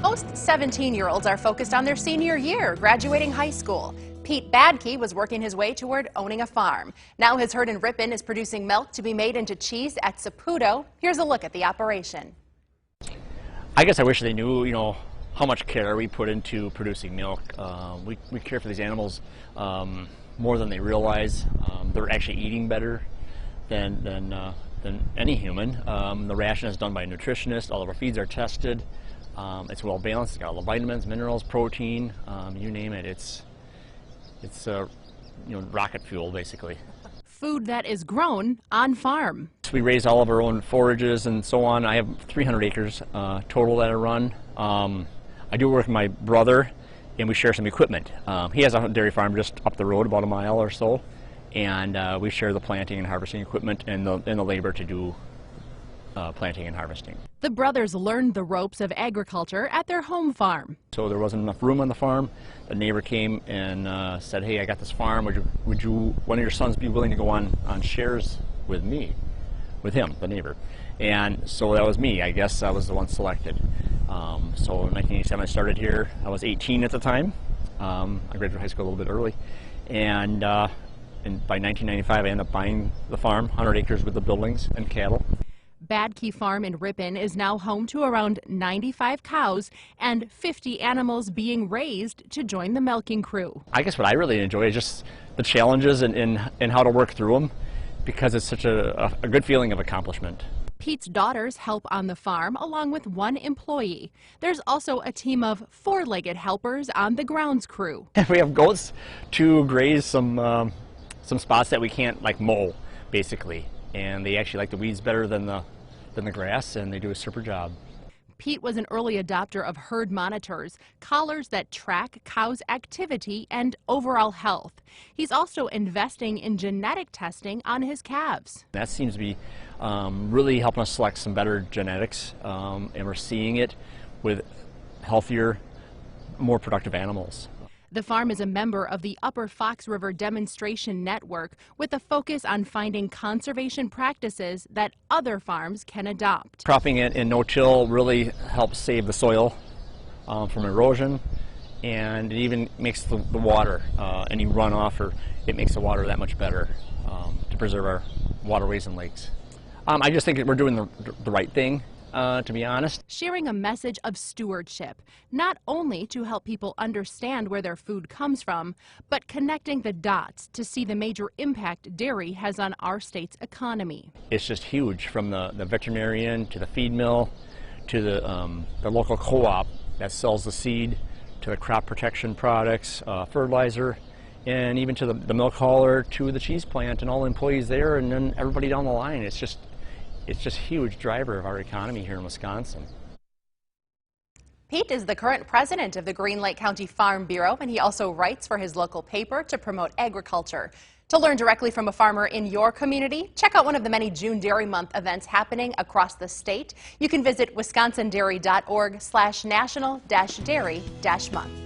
Most 17-year-olds are focused on their senior year, graduating high school. Pete Badtke was working his way toward owning a farm. Now his herd in Ripon is producing milk to be made into cheese at Saputo. Here's a look at the operation. I guess I wish they knew, how much care we put into producing milk. We care for these animals more than they realize. They're actually eating better than any human. The ration is done by a nutritionist. All of our feeds are tested. It's well balanced. It's got all the vitamins, minerals, protein, you name it. It's rocket fuel basically. Food that is grown on farm. So we raise all of our own forages and so on. I have 300 acres total that I run. I do work with my brother, and we share some equipment. He has a dairy farm just up the road, about a mile or so, and we share the planting and harvesting equipment and the labor to do planting and harvesting. The brothers learned the ropes of agriculture at their home farm. So there wasn't enough room on the farm. The neighbor came and said, "Hey, I got this farm. Would you one of your sons be willing to go on shares with me?" With him, the neighbor. And so that was me. I guess I was the one selected. So in 1987 I started here. I was 18 at the time. I graduated high school a little bit early. And by 1995 I ended up buying the farm, 100 acres with the buildings and cattle. Badtke Farm in Ripon is now home to around 95 cows and 50 animals being raised to join the milking crew. I guess what I really enjoy is just the challenges and how to work through them, because it's such a good feeling of accomplishment. Pete's daughters help on the farm along with one employee. There's also a team of four-legged helpers on the grounds crew. We have goats to graze some spots that we can't mow basically, and they actually like the weeds better than the grass, and they do a super job. Pete was an early adopter of herd monitors, collars that track cows' activity and overall health. He's also investing in genetic testing on his calves. That seems to be really helping us select some better genetics, and we're seeing it with healthier, more productive animals. The farm is a member of the Upper Fox River Demonstration Network with a focus on finding conservation practices that other farms can adopt. Cropping it in no-till really helps save the soil from erosion, and it even makes the water, any runoff, it makes the water that much better to preserve our waterways and lakes. I just think that we're doing the right thing. To be honest. Sharing a message of stewardship, not only to help people understand where their food comes from, but connecting the dots to see the major impact dairy has on our state's economy. It's just huge, from the veterinarian to the feed mill to the local co-op that sells the seed, to the crop protection products, fertilizer, and even to the milk hauler, to the cheese plant and all the employees there, and then everybody down the line. It's just a huge driver of our economy here in Wisconsin. Pete is the current president of the Green Lake County Farm Bureau, and he also writes for his local paper to promote agriculture. To learn directly from a farmer in your community, check out one of the many June Dairy Month events happening across the state. You can visit wisconsindairy.org/national-dairy-month.